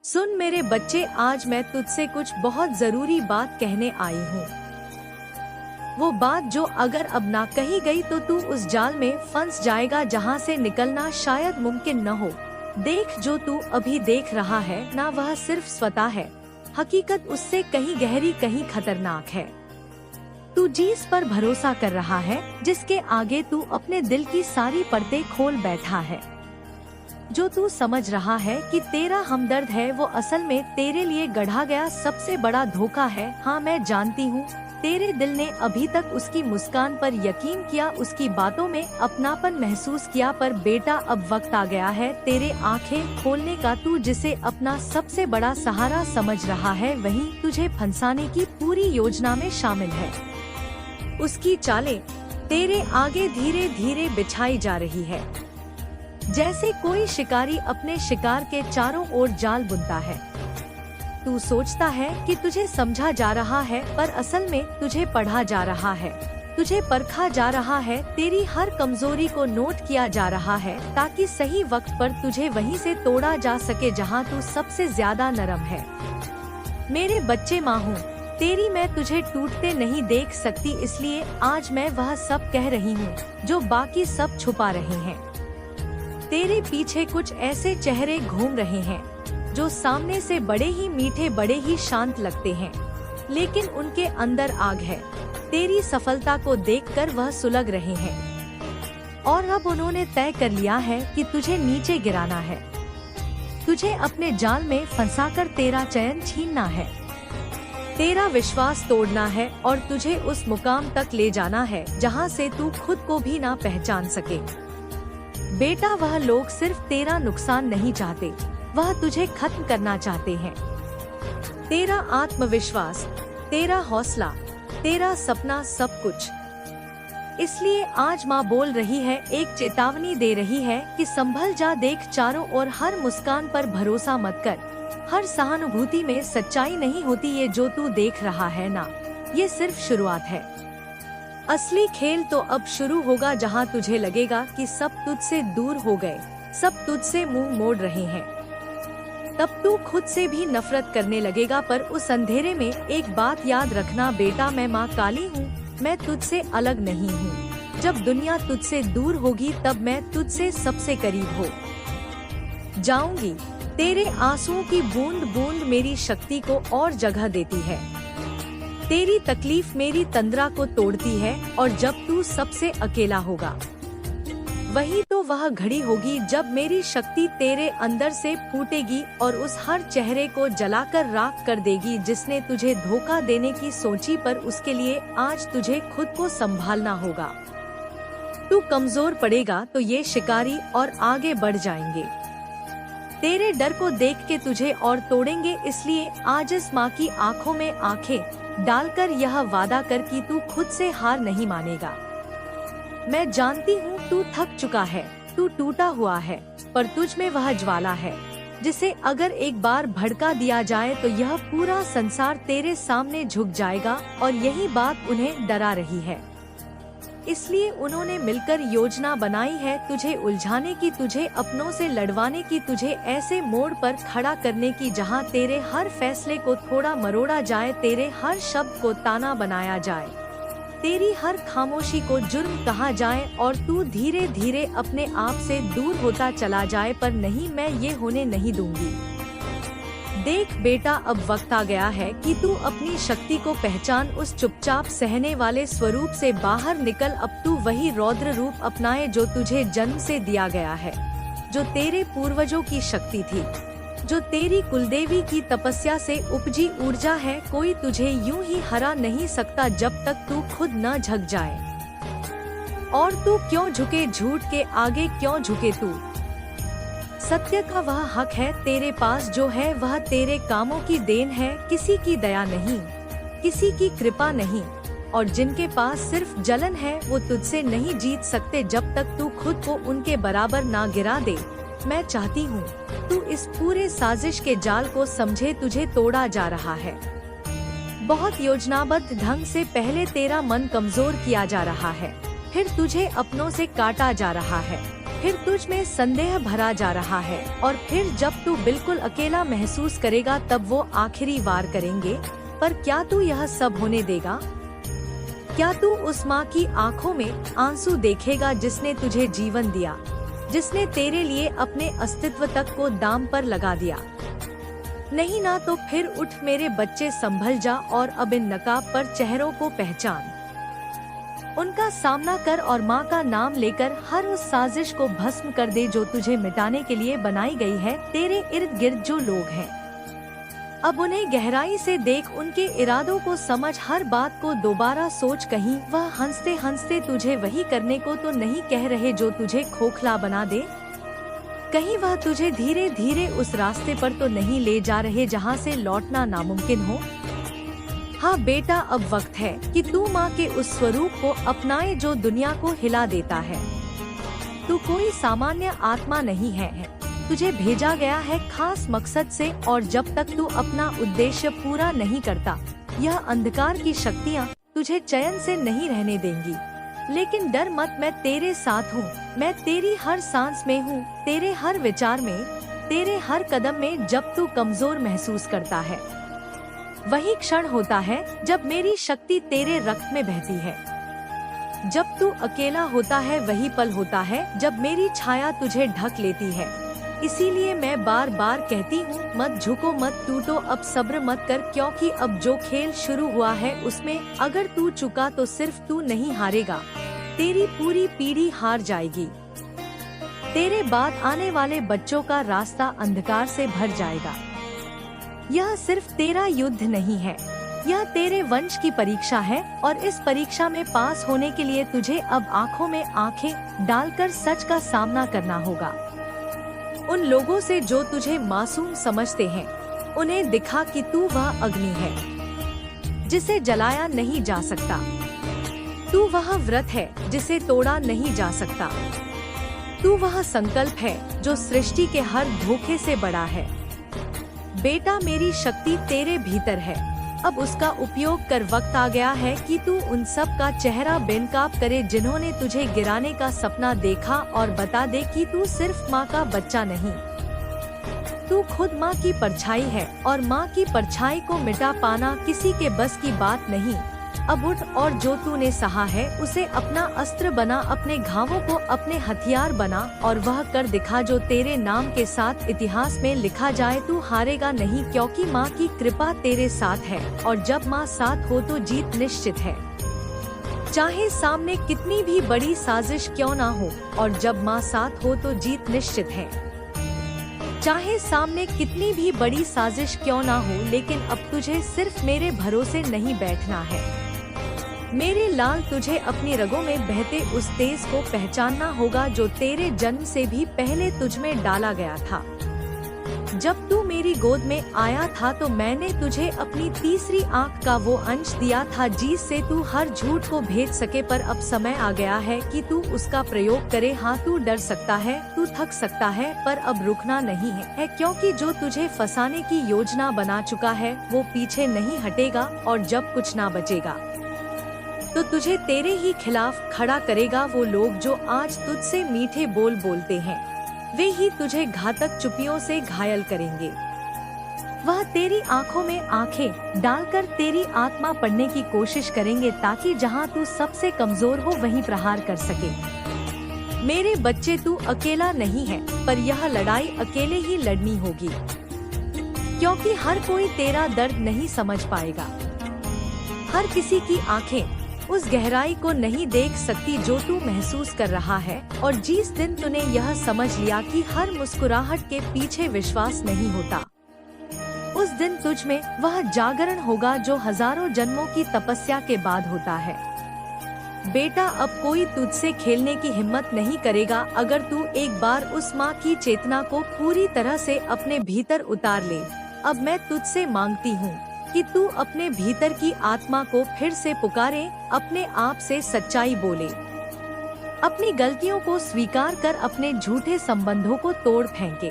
सुन मेरे बच्चे, आज मैं तुझसे कुछ बहुत जरूरी बात कहने आई हूँ। वो बात जो अगर अब ना कही गई तो तू उस जाल में फंस जाएगा जहाँ से निकलना शायद मुमकिन न हो। देख, जो तू अभी देख रहा है ना, वह सिर्फ स्वतः है। हकीकत उससे कहीं गहरी, कहीं खतरनाक है। तू जिस पर भरोसा कर रहा है, जिसके आगे तू अपने दिल की सारी परतें खोल बैठा है, जो तू समझ रहा है कि तेरा हमदर्द है, वो असल में तेरे लिए गढ़ा गया सबसे बड़ा धोखा है। हाँ, मैं जानती हूँ, तेरे दिल ने अभी तक उसकी मुस्कान पर यकीन किया, उसकी बातों में अपनापन महसूस किया, पर बेटा अब वक्त आ गया है तेरे आंखें खोलने का। तू जिसे अपना सबसे बड़ा सहारा समझ रहा है, वही तुझे फंसाने की पूरी योजना में शामिल है। उसकी चालें तेरे आगे धीरे धीरे बिछाई जा रही है, जैसे कोई शिकारी अपने शिकार के चारों ओर जाल बुनता है। तू सोचता है कि तुझे समझा जा रहा है, पर असल में तुझे पढ़ा जा रहा है, तुझे परखा जा रहा है, तेरी हर कमजोरी को नोट किया जा रहा है, ताकि सही वक्त पर तुझे वहीं से तोड़ा जा सके जहां तू सबसे ज्यादा नरम है। मेरे बच्चे, माँ हूँ तेरी, मैं तुझे टूटते नहीं देख सकती, इसलिए आज मैं वह सब कह रही हूँ जो बाकी सब छुपा रहे हैं। तेरे पीछे कुछ ऐसे चेहरे घूम रहे हैं जो सामने से बड़े ही मीठे, बड़े ही शांत लगते हैं, लेकिन उनके अंदर आग है। तेरी सफलता को देखकर वह सुलग रहे हैं और अब उन्होंने तय कर लिया है कि तुझे नीचे गिराना है, तुझे अपने जाल में फंसाकर तेरा चैन छीनना है, तेरा विश्वास तोड़ना है और तुझे उस मुकाम तक ले जाना है जहां से तू खुद को भी ना पहचान सके। बेटा, वह लोग सिर्फ तेरा नुकसान नहीं चाहते, वह तुझे खत्म करना चाहते हैं। तेरा आत्मविश्वास, तेरा हौसला, तेरा सपना, सब कुछ। इसलिए आज माँ बोल रही है, एक चेतावनी दे रही है कि संभल जा। देख, चारों ओर हर मुस्कान पर भरोसा मत कर, हर सहानुभूति में सच्चाई नहीं होती। ये जो तू देख रहा है ना, ये सिर्फ शुरुआत है। असली खेल तो अब शुरू होगा, जहां तुझे लगेगा कि सब तुझसे दूर हो गए, सब तुझसे मुंह मोड़ रहे हैं। तब तू खुद से भी नफरत करने लगेगा, पर उस अंधेरे में एक बात याद रखना बेटा, मैं माँ काली हूँ, मैं तुझसे अलग नहीं हूँ। जब दुनिया तुझसे दूर होगी, तब मैं तुझसे सबसे करीब हो जाऊंगी। तेरे आंसुओं की बूंद बूंद मेरी शक्ति को और जगह देती है, तेरी तकलीफ मेरी तंद्रा को तोड़ती है, और जब तू सबसे अकेला होगा, वही तो वह घड़ी होगी जब मेरी शक्ति तेरे अंदर से फूटेगी और उस हर चेहरे को जलाकर राख कर देगी जिसने तुझे धोखा देने की सोची। पर उसके लिए आज तुझे खुद को संभालना होगा। तू कमजोर पड़ेगा तो ये शिकारी और आगे बढ़ जाएंगे, तेरे डर को देख के तुझे और तोड़ेंगे। इसलिए आज इस माँ की आंखों में आंखें डालकर यह वादा कर कि तू खुद से हार नहीं मानेगा। मैं जानती हूँ तू थक चुका है, तू टूटा हुआ है, पर तुझ में वह ज्वाला है जिसे अगर एक बार भड़का दिया जाए तो यह पूरा संसार तेरे सामने झुक जाएगा। और यही बात उन्हें डरा रही है, इसलिए उन्होंने मिलकर योजना बनाई है तुझे उलझाने की, तुझे अपनों से लड़वाने की, तुझे ऐसे मोड़ पर खड़ा करने की जहां तेरे हर फैसले को थोड़ा मरोड़ा जाए, तेरे हर शब्द को ताना बनाया जाए, तेरी हर खामोशी को जुर्म कहा जाए और तू धीरे धीरे अपने आप से दूर होता चला जाए। पर नहीं, मैं ये होने नहीं दूंगी। देख बेटा, अब वक्त आ गया है कि तू अपनी शक्ति को पहचान, उस चुपचाप सहने वाले स्वरूप से बाहर निकल। अब तू वही रौद्र रूप अपनाए जो तुझे जन्म से दिया गया है, जो तेरे पूर्वजों की शक्ति थी, जो तेरी कुलदेवी की तपस्या से उपजी ऊर्जा है। कोई तुझे यूं ही हरा नहीं सकता जब तक तू खुद न झुक जाए। और तू क्यों झुके झूठ के आगे, क्यों झुके तू? सत्य का वह हक है तेरे पास जो है, वह तेरे कामों की देन है, किसी की दया नहीं, किसी की कृपा नहीं। और जिनके पास सिर्फ जलन है वो तुझसे नहीं जीत सकते जब तक तू खुद को उनके बराबर ना गिरा दे। मैं चाहती हूँ तू इस पूरे साजिश के जाल को समझे, तुझे तोड़ा जा रहा है बहुत योजनाबद्ध ढंग से। पहले तेरा मन कमजोर किया जा रहा है, फिर तुझे अपनों से काटा जा रहा है, फिर तुझ में संदेह भरा जा रहा है, और फिर जब तू बिल्कुल अकेला महसूस करेगा तब वो आखिरी वार करेंगे। पर क्या तू यह सब होने देगा? क्या तू उस माँ की आंखों में आंसू देखेगा जिसने तुझे जीवन दिया, जिसने तेरे लिए अपने अस्तित्व तक को दाम पर लगा दिया? नहीं ना, तो फिर उठ मेरे बच्चे, संभल जा और अब इन नकाब पर चेहरों को पहचान, उनका सामना कर और माँ का नाम लेकर हर उस साजिश को भस्म कर दे जो तुझे मिटाने के लिए बनाई गई है। तेरे इर्द गिर्द जो लोग हैं, अब उन्हें गहराई से देख, उनके इरादों को समझ, हर बात को दोबारा सोच। कहीं वह हंसते हंसते तुझे वही करने को तो नहीं कह रहे जो तुझे खोखला बना दे? कहीं वह तुझे धीरे धीरे उस रास्ते पर तो नहीं ले जा रहे जहाँ से लौटना नामुमकिन हो? हाँ बेटा, अब वक्त है कि तू माँ के उस स्वरूप को अपनाए जो दुनिया को हिला देता है। तू कोई सामान्य आत्मा नहीं है, तुझे भेजा गया है खास मकसद से, और जब तक तू अपना उद्देश्य पूरा नहीं करता, यह अंधकार की शक्तियाँ तुझे चैन से नहीं रहने देंगी। लेकिन डर मत, मैं तेरे साथ हूँ, मैं तेरी हर सांस में हूँ, तेरे हर विचार में, तेरे हर कदम में। जब तू कमजोर महसूस करता है, वही क्षण होता है जब मेरी शक्ति तेरे रक्त में बहती है। जब तू अकेला होता है, वही पल होता है जब मेरी छाया तुझे ढक लेती है। इसीलिए मैं बार बार कहती हूँ, मत झुको, मत टूटो, अब सब्र मत कर, क्योंकि अब जो खेल शुरू हुआ है उसमें अगर तू चुका तो सिर्फ तू नहीं हारेगा, तेरी पूरी पीढ़ी हार जाएगी। तेरे बाद आने वाले बच्चों का रास्ता अंधकार से भर जाएगा। यह सिर्फ तेरा युद्ध नहीं है, यह तेरे वंश की परीक्षा है, और इस परीक्षा में पास होने के लिए तुझे अब आँखों में आँखें डालकर सच का सामना करना होगा। उन लोगों से जो तुझे मासूम समझते हैं, उन्हें दिखा कि तू वह अग्नि है जिसे जलाया नहीं जा सकता, तू वह व्रत है जिसे तोड़ा नहीं जा सकता, तू वह संकल्प है जो सृष्टि के हर धोखे से बड़ा है। बेटा, मेरी शक्ति तेरे भीतर है, अब उसका उपयोग कर। वक्त आ गया है कि तू उन सब का चेहरा बेनकाब करे जिन्होंने तुझे गिराने का सपना देखा, और बता दे कि तू सिर्फ माँ का बच्चा नहीं, तू खुद माँ की परछाई है, और माँ की परछाई को मिटा पाना किसी के बस की बात नहीं। अब उठ और जो तूने सहा है उसे अपना अस्त्र बना, अपने घावों को अपने हथियार बना, और वह कर दिखा जो तेरे नाम के साथ इतिहास में लिखा जाए। तू हारेगा नहीं, क्योंकि माँ की कृपा तेरे साथ है, और जब माँ साथ हो तो जीत निश्चित है। चाहे सामने कितनी भी बड़ी साजिश क्यों ना हो, और जब माँ साथ हो तो जीत निश्चित है। चाहे सामने कितनी भी बड़ी साजिश क्यों ना हो, लेकिन अब तुझे सिर्फ मेरे भरोसे नहीं बैठना है। मेरे लाल, तुझे अपनी रगों में बहते उस तेज को पहचानना होगा जो तेरे जन्म से भी पहले तुझ में डाला गया था। जब तू मेरी गोद में आया था तो मैंने तुझे अपनी तीसरी आँख का वो अंश दिया था जिससे तू हर झूठ को भेद सके, पर अब समय आ गया है कि तू उसका प्रयोग करे। हाँ, तू डर सकता है, तू थक सकता है, पर अब रुकना नहीं है, क्योंकि जो तुझे फंसाने की योजना बना चुका है वो पीछे नहीं हटेगा, और जब कुछ ना बचेगा तो तुझे तेरे ही खिलाफ खड़ा करेगा। वो लोग जो आज तुझसे मीठे बोल बोलते हैं, वे ही तुझे घातक चुप्पियों से घायल करेंगे। वह तेरी आंखों में आंखें डालकर तेरी आत्मा पढ़ने की कोशिश करेंगे, ताकि जहां तू सबसे कमजोर हो वहीं प्रहार कर सके। मेरे बच्चे, तू अकेला नहीं है, पर यह लड़ाई अकेले ही लड़नी होगी, क्योंकि हर कोई तेरा दर्द नहीं समझ पाएगा। हर किसी की आंखें उस गहराई को नहीं देख सकती जो तू महसूस कर रहा है, और जिस दिन तूने यह समझ लिया कि हर मुस्कुराहट के पीछे विश्वास नहीं होता, उस दिन तुझ में वह जागरण होगा जो हजारों जन्मों की तपस्या के बाद होता है। बेटा, अब कोई तुझसे खेलने की हिम्मत नहीं करेगा अगर तू एक बार उस माँ की चेतना को पूरी तरह से अपने भीतर उतार ले। अब मैं तुझसे मांगती हूँ कि तू अपने भीतर की आत्मा को फिर से पुकारे, अपने आप से सच्चाई बोले, अपनी गलतियों को स्वीकार कर, अपने झूठे संबंधों को तोड़ फेंके,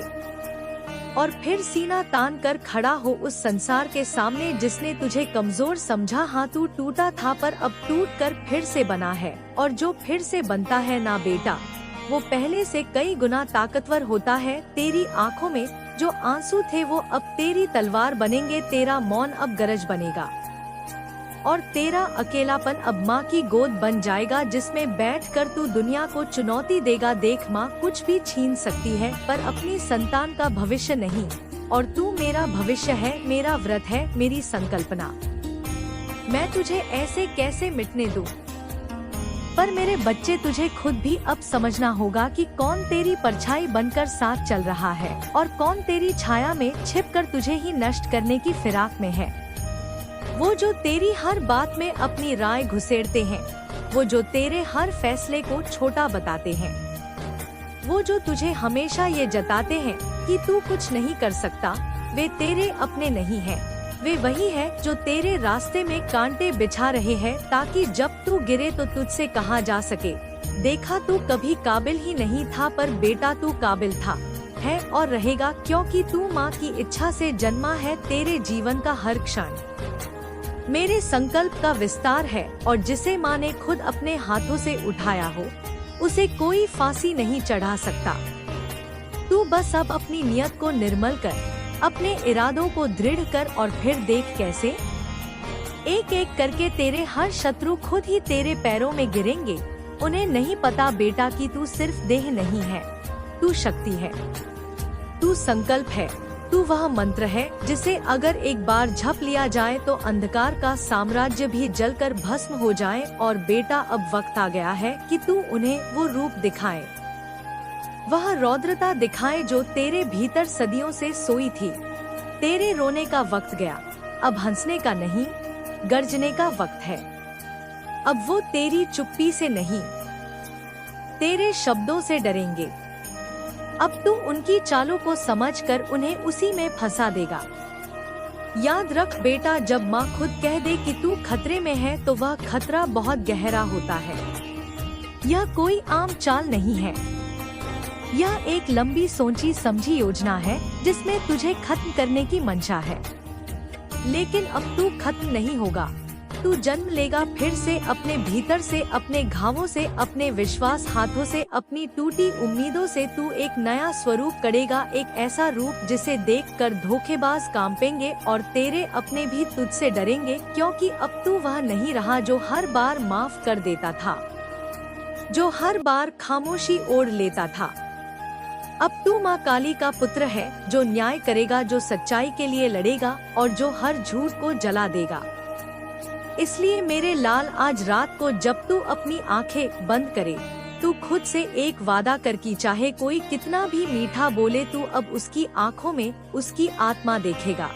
और फिर सीना तान कर खड़ा हो उस संसार के सामने जिसने तुझे कमजोर समझा। हाँ, तू टूटा था, पर अब टूट कर फिर से बना है, और जो फिर से बनता है ना बेटा, वो पहले से कई गुना ताकतवर होता है। तेरी आंखों में जो आंसू थे वो अब तेरी तलवार बनेंगे, तेरा मौन अब गरज बनेगा और तेरा अकेलापन अब माँ की गोद बन जाएगा, जिसमें बैठकर तू दुनिया को चुनौती देगा। देख माँ कुछ भी छीन सकती है पर अपनी संतान का भविष्य नहीं, और तू मेरा भविष्य है, मेरा व्रत है, मेरी संकल्पना। मैं तुझे ऐसे कैसे मिटने दूं? पर मेरे बच्चे, तुझे खुद भी अब समझना होगा कि कौन तेरी परछाई बनकर साथ चल रहा है और कौन तेरी छाया में छिपकर तुझे ही नष्ट करने की फिराक में है। वो जो तेरी हर बात में अपनी राय घुसेड़ते हैं, वो जो तेरे हर फैसले को छोटा बताते हैं, वो जो तुझे हमेशा ये जताते हैं कि तू कुछ नहीं कर सकता, वे तेरे अपने नहीं हैं। वे वही है जो तेरे रास्ते में कांटे बिछा रहे हैं ताकि जब तू गिरे तो तुझसे कहा जा सके, देखा तू कभी काबिल ही नहीं था पर बेटा तू काबिल था, है और रहेगा, क्योंकि तू माँ की इच्छा से जन्मा है। तेरे जीवन का हर क्षण मेरे संकल्प का विस्तार है और जिसे माँ ने खुद अपने हाथों से उठाया हो उसे कोई फांसी नहीं चढ़ा सकता। तू बस अब अपनी नियत को निर्मल कर, अपने इरादों को दृढ़ कर और फिर देख कैसे एक एक करके तेरे हर शत्रु खुद ही तेरे पैरों में गिरेंगे। उन्हें नहीं पता बेटा कि तू सिर्फ देह नहीं है, तू शक्ति है, तू संकल्प है, तू वह मंत्र है जिसे अगर एक बार झप लिया जाए तो अंधकार का साम्राज्य भी जलकर भस्म हो जाए। और बेटा अब वक्त आ गया है कि तू उन्हें वो रूप दिखाए, वह रौद्रता दिखाए जो तेरे भीतर सदियों से सोई थी। तेरे रोने का वक्त गया, अब हंसने का नहीं, गर्जने का वक्त है। अब वो तेरी चुप्पी से नहीं, तेरे शब्दों से डरेंगे। अब तू उनकी चालों को समझकर उन्हें उसी में फंसा देगा। याद रख बेटा, जब माँ खुद कह दे कि तू खतरे में है तो वह खतरा बहुत गहरा होता है। यह कोई आम चाल नहीं है, यह एक लंबी सोची समझी योजना है जिसमें तुझे खत्म करने की मंशा है। लेकिन अब तू खत्म नहीं होगा, तू जन्म लेगा फिर से अपने भीतर से, अपने घावों से, अपने विश्वास हाथों से, अपनी टूटी उम्मीदों से। तू एक नया स्वरूप करेगा, एक ऐसा रूप जिसे देखकर धोखेबाज कांपेंगे और तेरे अपने भी तुझसे डरेंगे, क्योंकि अब तू वह नहीं रहा जो हर बार माफ कर देता था, जो हर बार खामोशी ओढ़ लेता था। अब तू माँ काली का पुत्र है, जो न्याय करेगा, जो सच्चाई के लिए लड़ेगा और जो हर झूठ को जला देगा। इसलिए मेरे लाल, आज रात को जब तू अपनी आंखें बंद करे, तू खुद से एक वादा कर कि चाहे कोई कितना भी मीठा बोले, तू अब उसकी आंखों में उसकी आत्मा देखेगा,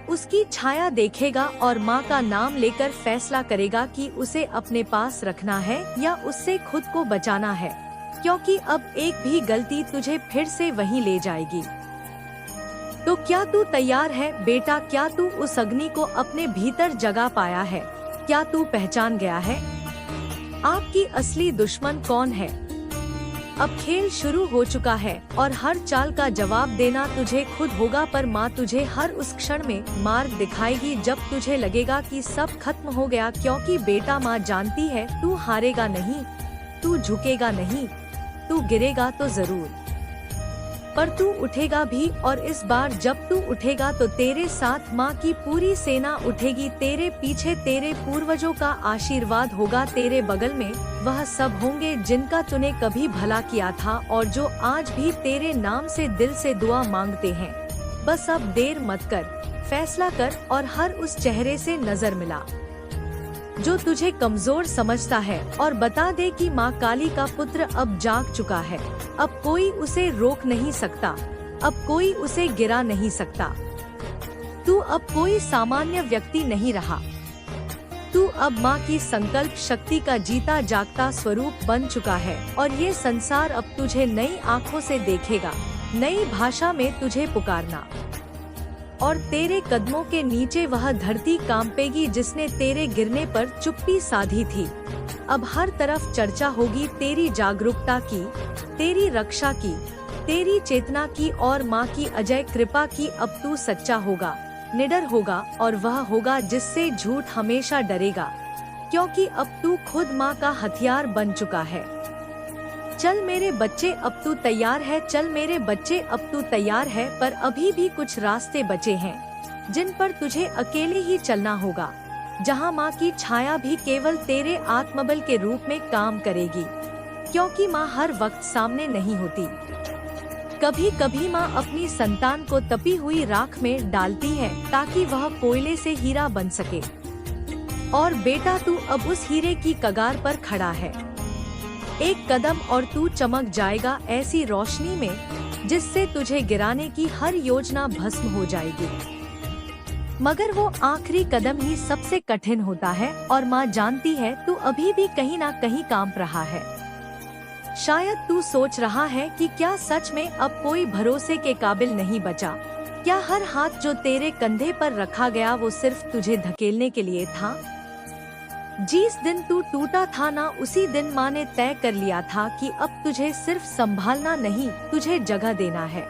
उसकी छाया देखेगा और माँ का नाम लेकर फैसला करेगा कि उसे अपने पास रखना है या उससे खुद को बचाना है, क्योंकि अब एक भी गलती तुझे फिर से वहीं ले जाएगी। तो क्या तू तैयार है बेटा? क्या तू उस अग्नि को अपने भीतर जगा पाया है? क्या तू पहचान गया है आपकी असली दुश्मन कौन है? अब खेल शुरू हो चुका है और हर चाल का जवाब देना तुझे खुद होगा, पर माँ तुझे हर उस क्षण में मार्ग दिखाएगी जब तुझे लगेगा कि सब खत्म हो गया, क्योंकि बेटा माँ जानती है तू हारेगा नहीं, तू झुकेगा नहीं, तू गिरेगा तो जरूर, पर तू उठेगा भी। और इस बार जब तू उठेगा तो तेरे साथ माँ की पूरी सेना उठेगी, तेरे पीछे तेरे पूर्वजों का आशीर्वाद होगा, तेरे बगल में वह सब होंगे जिनका तूने कभी भला किया था और जो आज भी तेरे नाम से दिल से दुआ मांगते हैं। बस अब देर मत कर, फैसला कर और हर उस चेहरे से नजर मिला जो तुझे कमजोर समझता है और बता दे कि माँ काली का पुत्र अब जाग चुका है। अब कोई उसे रोक नहीं सकता, अब कोई उसे गिरा नहीं सकता। तू अब कोई सामान्य व्यक्ति नहीं रहा, तू अब माँ की संकल्प शक्ति का जीता जागता स्वरूप बन चुका है और ये संसार अब तुझे नई आँखों से देखेगा, नई भाषा में तुझे पुकारना। और तेरे कदमों के नीचे वह धरती कांपेगी जिसने तेरे गिरने पर चुप्पी साधी थी। अब हर तरफ चर्चा होगी तेरी जागरूकता की, तेरी रक्षा की, तेरी चेतना की और माँ की अजय कृपा की। अब तू सच्चा होगा, निडर होगा और वह होगा जिससे झूठ हमेशा डरेगा, क्योंकि अब तू खुद माँ का हथियार बन चुका है। चल मेरे बच्चे अब तू तैयार है, चल मेरे बच्चे अब तू तैयार है। पर अभी भी कुछ रास्ते बचे हैं जिन पर तुझे अकेले ही चलना होगा, जहाँ माँ की छाया भी केवल तेरे आत्मबल के रूप में काम करेगी, क्योंकि माँ हर वक्त सामने नहीं होती। कभी कभी माँ अपनी संतान को तपी हुई राख में डालती है ताकि वह कोयले से हीरा बन सके। और बेटा तू अब उस हीरे की कगार पर खड़ा है। एक कदम और तू चमक जाएगा ऐसी रोशनी में जिससे तुझे गिराने की हर योजना भस्म हो जाएगी। मगर वो आखिरी कदम ही सबसे कठिन होता है और माँ जानती है तू अभी भी कहीं ना कहीं कांप रहा है। शायद तू सोच रहा है कि क्या सच में अब कोई भरोसे के काबिल नहीं बचा? क्या हर हाथ जो तेरे कंधे पर रखा गया वो सिर्फ तुझे धकेलने के लिए था? जिस दिन तू टूटा था ना, उसी दिन माँ ने तय कर लिया था कि अब तुझे सिर्फ संभालना नहीं, तुझे जगह देना है।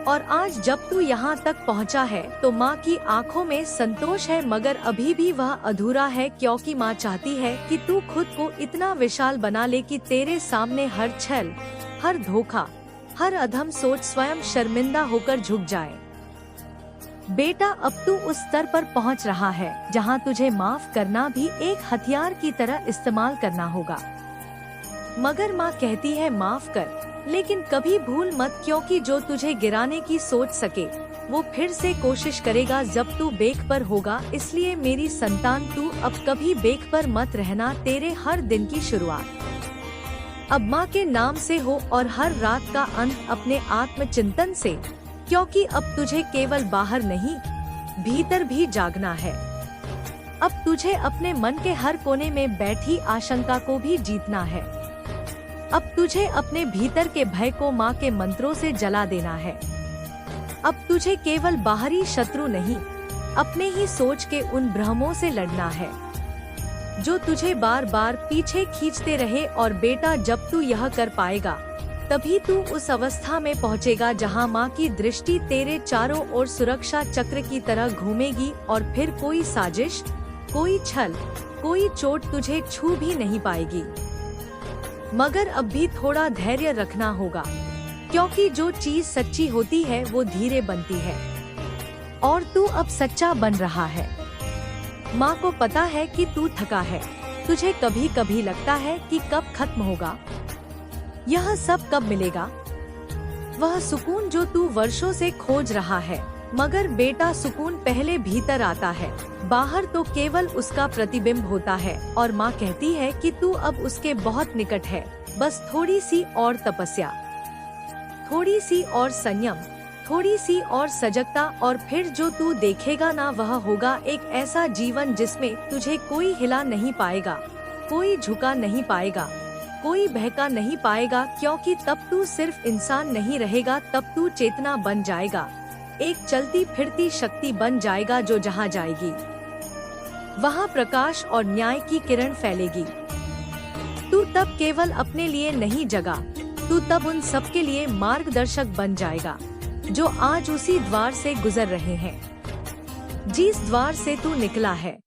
और आज जब तू यहाँ तक पहुँचा है तो माँ की आंखों में संतोष है, मगर अभी भी वह अधूरा है, क्योंकि माँ चाहती है कि तू खुद को इतना विशाल बना ले कि तेरे सामने हर छल, हर धोखा, हर अधम सोच स्वयं शर्मिंदा होकर झुक जाए। बेटा अब तू उस स्तर पर पहुंच रहा है जहां तुझे माफ करना भी एक हथियार की तरह इस्तेमाल करना होगा। मगर माँ कहती है माफ कर, लेकिन कभी भूल मत, क्योंकि जो तुझे गिराने की सोच सके वो फिर से कोशिश करेगा जब तू बेख पर होगा। इसलिए मेरी संतान तू अब कभी बेख पर मत रहना। तेरे हर दिन की शुरुआत अब माँ के नाम से हो और हर रात का अंत अपने आत्मचिंतन से, क्योंकि अब तुझे केवल बाहर नहीं भीतर भी जागना है। अब तुझे अपने मन के हर कोने में बैठी आशंका को भी जीतना है। अब तुझे अपने भीतर के भय को माँ के मंत्रों से जला देना है। अब तुझे केवल बाहरी शत्रु नहीं, अपने ही सोच के उन भ्रमों से लड़ना है जो तुझे बार बार पीछे खींचते रहे। और बेटा जब तू यह कर पाएगा तभी तू उस अवस्था में पहुँचेगा जहाँ माँ की दृष्टि तेरे चारों ओर सुरक्षा चक्र की तरह घूमेगी और फिर कोई साजिश, कोई छल, कोई चोट तुझे छू भी नहीं पाएगी। मगर अब भी थोड़ा धैर्य रखना होगा, क्योंकि जो चीज सच्ची होती है वो धीरे बनती है और तू अब सच्चा बन रहा है। माँ को पता है कि तू थका है। तुझे कभी कभी लगता है कि कब खत्म होगा, यह सब कब मिलेगा, वह सुकून जो तू वर्षों से खोज रहा है। मगर बेटा सुकून पहले भीतर आता है, बाहर तो केवल उसका प्रतिबिंब होता है। और माँ कहती है कि तू अब उसके बहुत निकट है। बस थोड़ी सी और तपस्या, थोड़ी सी और संयम, थोड़ी सी और सजगता, और फिर जो तू देखेगा ना वह होगा एक ऐसा जीवन जिसमें तुझे कोई हिला नहीं पाएगा, कोई झुका नहीं पाएगा, कोई बहका नहीं पाएगा। क्योंकि तब तू सिर्फ इंसान नहीं रहेगा, तब तू चेतना बन जाएगा, एक चलती फिरती शक्ति बन जाएगा जो जहाँ जाएगी वहाँ प्रकाश और न्याय की किरण फैलेगी। तू तब केवल अपने लिए नहीं जगा, तू तब उन सब के लिए मार्गदर्शक बन जाएगा जो आज उसी द्वार से गुजर रहे हैं जिस द्वार से तू निकला है।